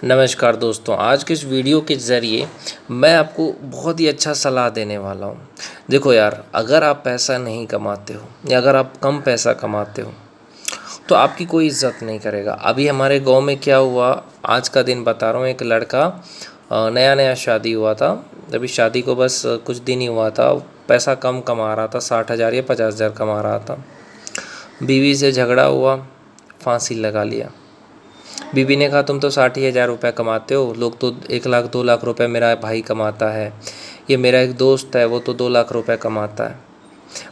नमस्कार दोस्तों, आज के इस वीडियो के ज़रिए मैं आपको बहुत ही अच्छा सलाह देने वाला हूँ। देखो यार, अगर आप पैसा नहीं कमाते हो या अगर आप कम पैसा कमाते हो तो आपकी कोई इज़्ज़त नहीं करेगा। अभी हमारे गांव में क्या हुआ, आज का दिन बता रहा हूँ। एक लड़का नया नया शादी हुआ था। अभी शादी को बस कुछ दिन ही हुआ था। पैसा कम कमा रहा था, 60,000 या 50,000 कमा रहा था। बीवी से झगड़ा हुआ, फांसी लगा लिया। बीबी ने कहा तुम तो 60,000 रुपये कमाते हो, लोग तो 1 लाख 2 लाख रुपए मेरा भाई कमाता है, ये मेरा एक दोस्त है वो तो 2 लाख रुपए कमाता है।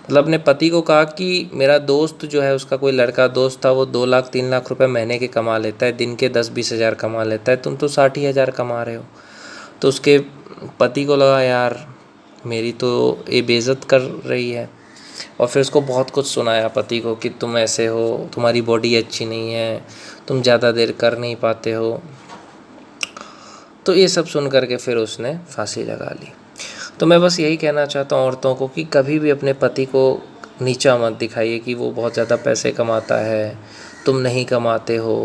मतलब अपने पति को कहा कि मेरा दोस्त जो है, उसका कोई लड़का दोस्त था, वो 2 लाख 3 लाख रुपए महीने के कमा लेता है, दिन के 10-20 हज़ार कमा लेता है, तुम तो 60,000 कमा रहे हो। तो उसके पति को लगा यार मेरी तो ये बेइज्जत कर रही है। और फिर उसको बहुत कुछ सुनाया पति को कि तुम ऐसे हो, तुम्हारी बॉडी अच्छी नहीं है, तुम ज़्यादा देर कर नहीं पाते हो। तो ये सब सुन करके फिर उसने फांसी लगा ली। तो मैं बस यही कहना चाहता हूँ औरतों को कि कभी भी अपने पति को नीचा मत दिखाइए कि वो बहुत ज़्यादा पैसे कमाता है, तुम नहीं कमाते हो।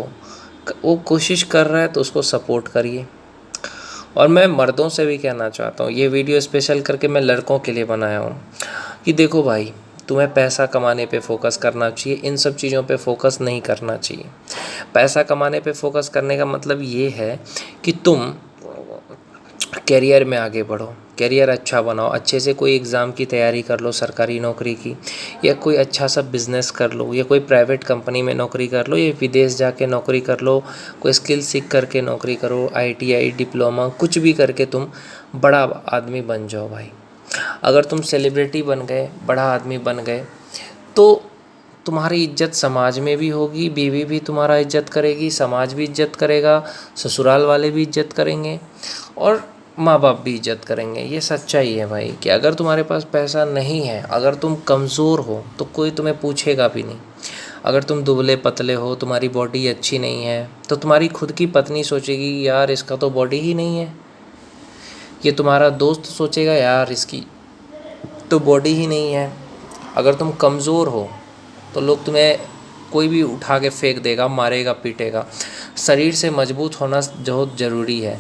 वो कोशिश कर रहा है तो उसको सपोर्ट करिए। और मैं मर्दों से भी कहना चाहता हूँ, ये वीडियो स्पेशल करके मैं लड़कों के लिए बनाया हूँ कि देखो भाई, तुम्हें पैसा कमाने पे फोकस करना चाहिए, इन सब चीज़ों पे फोकस नहीं करना चाहिए। पैसा कमाने पे फोकस करने का मतलब ये है कि तुम करियर में आगे बढ़ो, करियर अच्छा बनाओ, अच्छे से कोई एग्ज़ाम की तैयारी कर लो सरकारी नौकरी की, या कोई अच्छा सा बिज़नेस कर लो, या कोई प्राइवेट कंपनी में नौकरी कर लो, या विदेश जाके नौकरी कर लो, कोई स्किल सीख करके नौकरी करो, ITI डिप्लोमा कुछ भी करके तुम बड़ा आदमी बन जाओ भाई। अगर तुम सेलिब्रिटी बन गए, बड़ा आदमी बन गए, तो तुम्हारी इज्जत समाज में भी होगी, बीवी भी तुम्हारा इज्जत करेगी, समाज भी इज्जत करेगा, ससुराल वाले भी इज्जत करेंगे और माँ बाप भी इज्जत करेंगे। ये सच्चाई है भाई कि अगर तुम्हारे पास पैसा नहीं है, अगर तुम कमज़ोर हो तो कोई तुम्हें पूछेगा भी नहीं। अगर तुम दुबले पतले हो, तुम्हारी बॉडी अच्छी नहीं है, तो तुम्हारी खुद की पत्नी सोचेगी यार इसका तो बॉडी ही नहीं है। ये तुम्हारा दोस्त सोचेगा यार इसकी तो बॉडी ही नहीं है। अगर तुम कमज़ोर हो तो लोग तुम्हें कोई भी उठा के फेंक देगा, मारेगा, पीटेगा। शरीर से मजबूत होना बहुत ज़रूरी है।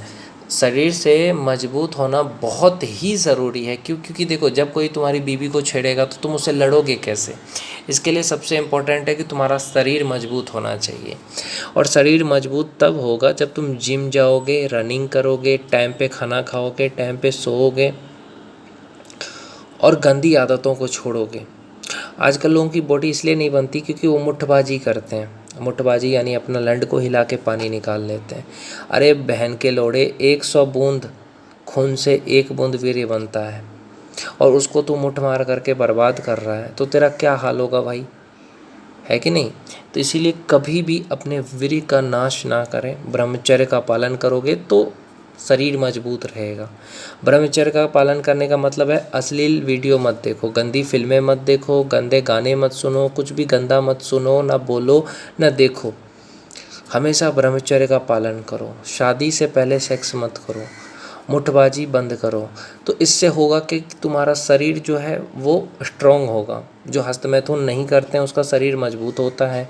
शरीर से मजबूत होना बहुत ही ज़रूरी है। क्योंकि देखो, जब कोई तुम्हारी बीवी को छेड़ेगा तो तुम उससे लड़ोगे कैसे। इसके लिए सबसे इम्पोर्टेंट है कि तुम्हारा शरीर मजबूत होना चाहिए। और शरीर मजबूत तब होगा जब तुम जिम जाओगे, रनिंग करोगे, टाइम पे खाना खाओगे, टाइम पे सोओगे और गंदी आदतों को छोड़ोगे। आजकल लोगों की बॉडी इसलिए नहीं बनती क्योंकि वो मुट्ठबाजी करते हैं। मुट्ठबाजी यानी अपना लंड को हिला के पानी निकाल लेते हैं। अरे बहन के लोड़े, 100 बूंद खून से 1 बूंद वीर्य बनता है और उसको तू मुट्ठ मार करके बर्बाद कर रहा है, तो तेरा क्या हाल होगा भाई, है कि नहीं। तो इसीलिए कभी भी अपने वीर्य का नाश ना करें। ब्रह्मचर्य का पालन करोगे तो शरीर मजबूत रहेगा। ब्रह्मचर्य का पालन करने का मतलब है अश्लील वीडियो मत देखो, गंदी फिल्में मत देखो, गंदे गाने मत सुनो, कुछ भी गंदा मत सुनो, ना बोलो, ना देखो। हमेशा ब्रह्मचर्य का पालन करो। शादी से पहले सेक्स मत करो, मुट्ठबाजी बंद करो। तो इससे होगा कि तुम्हारा शरीर जो है वो स्ट्रॉन्ग होगा। जो हस्तमैथुन नहीं करते हैं उसका शरीर मजबूत होता है,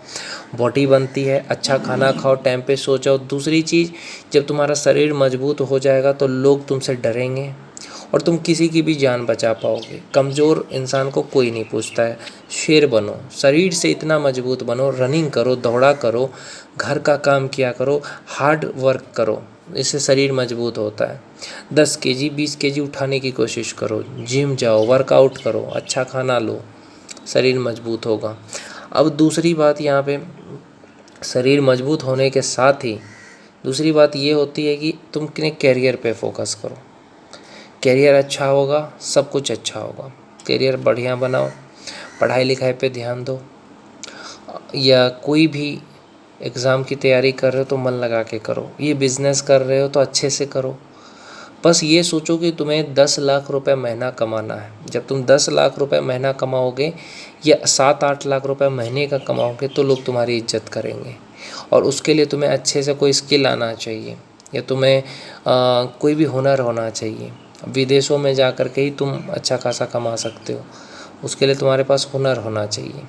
बॉडी बनती है। अच्छा खाना खाओ, टाइम पे सो जाओ। दूसरी चीज़, जब तुम्हारा शरीर मजबूत हो जाएगा तो लोग तुमसे डरेंगे और तुम किसी की भी जान बचा पाओगे। कमज़ोर इंसान को कोई नहीं पूछता है। शेर बनो, शरीर से इतना मजबूत बनो, रनिंग करो, दौड़ा करो, घर का काम किया करो, हार्ड वर्क करो, इससे शरीर मजबूत होता है। 10 केजी 20 केजी उठाने की कोशिश करो, जिम जाओ, वर्कआउट करो, अच्छा खाना लो, शरीर मजबूत होगा। अब दूसरी बात यहाँ पे, शरीर मजबूत होने के साथ ही दूसरी बात ये होती है कि तुम अपने कैरियर पे फोकस करो। कैरियर अच्छा होगा, सब कुछ अच्छा होगा। कैरियर बढ़िया बनाओ, पढ़ाई लिखाई पे ध्यान दो, या कोई भी एग्ज़ाम की तैयारी कर रहे हो तो मन लगा के करो, ये बिज़नेस कर रहे हो तो अच्छे से करो। बस ये सोचो कि तुम्हें 10 लाख रुपए महीना कमाना है। जब तुम 10 लाख रुपए महीना कमाओगे या 7-8 लाख रुपए महीने का कमाओगे तो लोग तुम्हारी इज्जत करेंगे। और उसके लिए तुम्हें अच्छे से कोई स्किल आना चाहिए, या तुम्हें कोई भी हुनर होना चाहिए। विदेशों में जा कर के ही तुम अच्छा खासा कमा सकते हो, उसके लिए तुम्हारे पास हुनर होना चाहिए।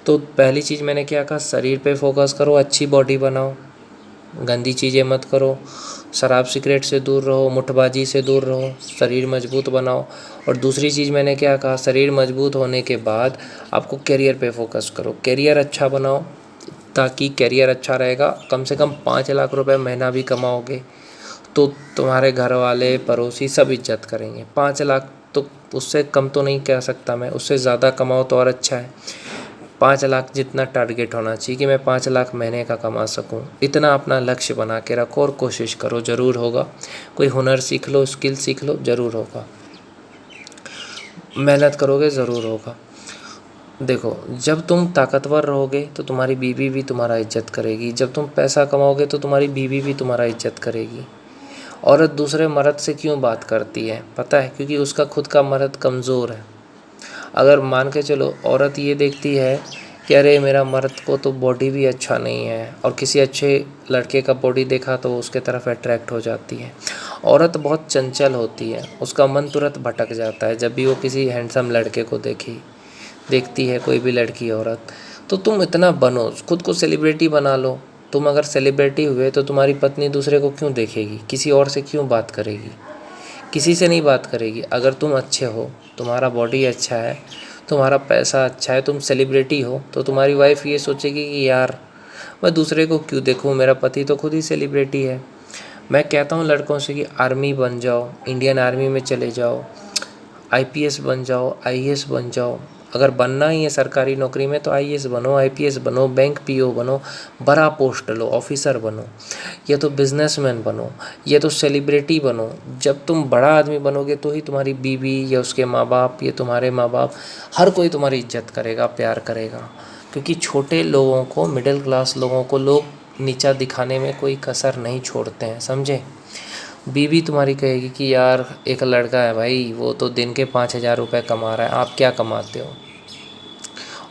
तो पहली चीज़ मैंने क्या कहा, शरीर पे फोकस करो, अच्छी बॉडी बनाओ, गंदी चीज़ें मत करो, शराब सिगरेट से दूर रहो, मुट्ठबाजी से दूर रहो, शरीर मजबूत बनाओ। और दूसरी चीज़ मैंने क्या कहा, शरीर मजबूत होने के बाद आपको करियर पे फोकस करो, करियर अच्छा बनाओ, ताकि करियर अच्छा रहेगा। कम से कम 5 लाख रुपए महीना भी कमाओगे तो तुम्हारे घर वाले पड़ोसी सब इज्जत करेंगे। 5 लाख तो उससे कम तो नहीं कह सकता मैं, उससे ज़्यादा कमाओ तो और अच्छा है। 5 लाख जितना टारगेट होना चाहिए कि मैं 5 लाख महीने का कमा सकूं, इतना अपना लक्ष्य बना के रखो और कोशिश करो, ज़रूर होगा। कोई हुनर सीख लो, स्किल सीख लो, ज़रूर होगा। मेहनत करोगे ज़रूर होगा। देखो, जब तुम ताकतवर रहोगे तो तुम्हारी बीवी भी तुम्हारा इज्जत करेगी, जब तुम पैसा कमाओगे तो तुम्हारी बीवी भी तुम्हारा इज्जत करेगी। औरत दूसरे मर्द से क्यों बात करती है पता है? क्योंकि उसका खुद का मर्द कमज़ोर है। अगर मान के चलो औरत ये देखती है कि अरे मेरा मर्द को तो बॉडी भी अच्छा नहीं है, और किसी अच्छे लड़के का बॉडी देखा तो उसके तरफ अट्रैक्ट हो जाती है। औरत बहुत चंचल होती है, उसका मन तुरंत भटक जाता है जब भी वो किसी हैंडसम लड़के को देखती है, कोई भी लड़की औरत। तो तुम इतना बनो, खुद को सेलिब्रिटी बना लो। तुम अगर सेलिब्रिटी हुए तो तुम्हारी पत्नी दूसरे को क्यों देखेगी, किसी और से क्यों बात करेगी? किसी से नहीं बात करेगी। अगर तुम अच्छे हो, तुम्हारा बॉडी अच्छा है, तुम्हारा पैसा अच्छा है, तुम सेलिब्रिटी हो, तो तुम्हारी वाइफ ये सोचेगी कि यार मैं दूसरे को क्यों देखूं, मेरा पति तो खुद ही सेलिब्रिटी है। मैं कहता हूँ लड़कों से कि आर्मी बन जाओ, इंडियन आर्मी में चले जाओ, आईपीएस बन जाओ, आईएएस बन जाओ। अगर बनना ही है सरकारी नौकरी में तो आईएएस बनो, आईपीएस बनो, बैंक पीओ बनो, बड़ा पोस्ट लो, ऑफिसर बनो, या तो बिजनेसमैन बनो, या तो सेलिब्रिटी बनो। जब तुम बड़ा आदमी बनोगे तो ही तुम्हारी बीवी या उसके माँ बाप या तुम्हारे माँ बाप, हर कोई तुम्हारी इज्जत करेगा, प्यार करेगा। क्योंकि छोटे लोगों को, मिडिल क्लास लोगों को लोग नीचा दिखाने में कोई कसर नहीं छोड़ते हैं, समझे? बीवी तुम्हारी कहेगी कि यार एक लड़का है भाई, वो तो दिन के 5,000 रुपये कमा रहा है, आप क्या कमाते हो?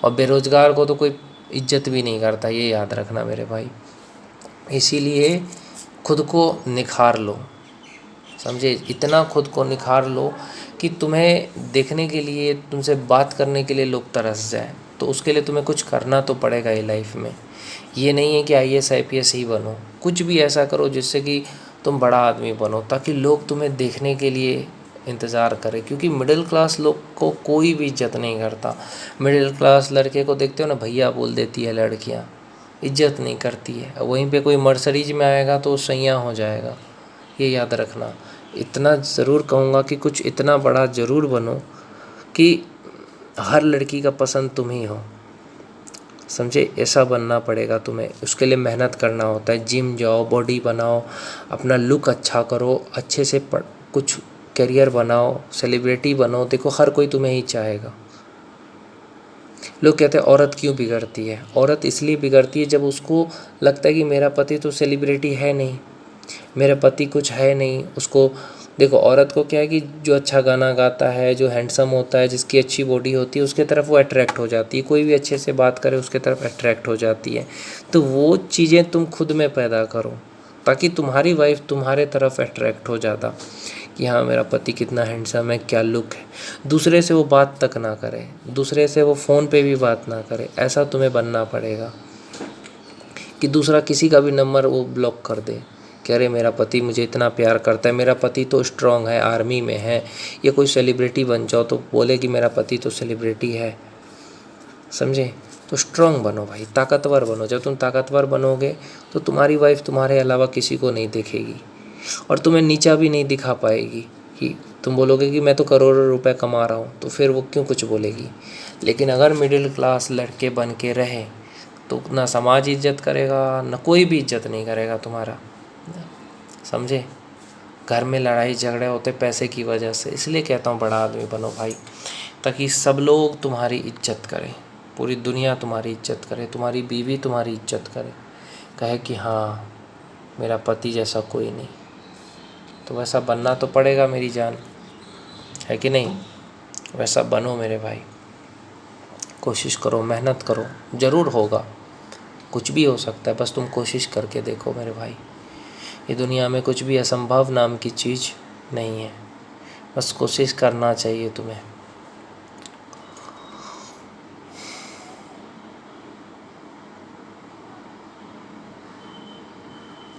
और बेरोज़गार को तो कोई इज्जत भी नहीं करता, ये याद रखना मेरे भाई। इसीलिए खुद को निखार लो, समझे? इतना खुद को निखार लो कि तुम्हें देखने के लिए, तुमसे बात करने के लिए लोग तरस जाएं। तो उसके लिए तुम्हें कुछ करना तो पड़ेगा ही लाइफ में। ये नहीं है कि आईएएस आईपीएस ही बनो, कुछ भी ऐसा करो जिससे कि तुम बड़ा आदमी बनो, ताकि लोग तुम्हें देखने के लिए इंतज़ार करें। क्योंकि मिडिल क्लास लोग को कोई भी इज्जत नहीं करता। मिडिल क्लास लड़के को देखते हो ना, भैया बोल देती है लड़कियां, इज्जत नहीं करती है। वहीं पे कोई मर्सरीज में आएगा तो सैयाँ हो जाएगा, ये याद रखना। इतना ज़रूर कहूँगा कि कुछ इतना बड़ा ज़रूर बनो कि हर लड़की का पसंद तुम ही हो, समझे? ऐसा बनना पड़ेगा तुम्हें, उसके लिए मेहनत करना होता है। जिम जाओ, बॉडी बनाओ, अपना लुक अच्छा करो, अच्छे से कुछ करियर बनाओ, सेलिब्रिटी बनो। देखो हर कोई तुम्हें ही चाहेगा। लोग कहते हैं औरत क्यों बिगड़ती है? औरत इसलिए बिगड़ती है जब उसको लगता है कि मेरा पति तो सेलिब्रिटी है नहीं, मेरा पति कुछ है नहीं। उसको देखो, औरत को क्या है कि जो अच्छा गाना गाता है, जो हैंडसम होता है, जिसकी अच्छी बॉडी होती है, उसके तरफ वो अट्रैक्ट हो जाती है। कोई भी अच्छे से बात करे उसके तरफ अट्रैक्ट हो जाती है। तो वो चीज़ें तुम खुद में पैदा करो, ताकि तुम्हारी वाइफ तुम्हारे तरफ अट्रैक्ट हो ज़्यादा, कि हाँ मेरा पति कितना हैंडसम है, क्या लुक है। दूसरे से वो बात तक ना करे, दूसरे से वो फ़ोन पे भी बात ना करे। ऐसा तुम्हें बनना पड़ेगा कि दूसरा किसी का भी नंबर वो ब्लॉक कर दे कि अरे मेरा पति मुझे इतना प्यार करता है, मेरा पति तो स्ट्रांग है, आर्मी में है। या कोई सेलिब्रिटी बन जाओ तो बोले कि मेरा पति तो सेलिब्रिटी है, समझे? तो स्ट्रांग बनो भाई, ताकतवर बनो। जब तुम ताकतवर बनोगे तो तुम्हारी वाइफ तुम्हारे अलावा किसी को नहीं देखेगी, और तुम्हें नीचा भी नहीं दिखा पाएगी। कि तुम बोलोगे कि मैं तो करोड़ों रुपए कमा रहा हूँ, तो फिर वो क्यों कुछ बोलेगी? लेकिन अगर मिडिल क्लास लड़के बन के रहे तो ना समाज इज्जत करेगा, ना कोई भी इज्जत नहीं करेगा तुम्हारा, समझे? घर में लड़ाई झगड़े होते पैसे की वजह से। इसलिए कहता हूँ बड़ा आदमी बनो भाई, ताकि सब लोग तुम्हारी इज्जत करें, पूरी दुनिया तुम्हारी इज्जत करे, तुम्हारी बीवी तुम्हारी इज्जत करे, कहे कि हाँ मेरा पति जैसा कोई नहीं। तो वैसा बनना तो पड़ेगा मेरी जान, है कि नहीं? वैसा बनो मेरे भाई, कोशिश करो, मेहनत करो, ज़रूर होगा। कुछ भी हो सकता है, बस तुम कोशिश करके देखो मेरे भाई। ये दुनिया में कुछ भी असंभव नाम की चीज़ नहीं है, बस कोशिश करना चाहिए तुम्हें।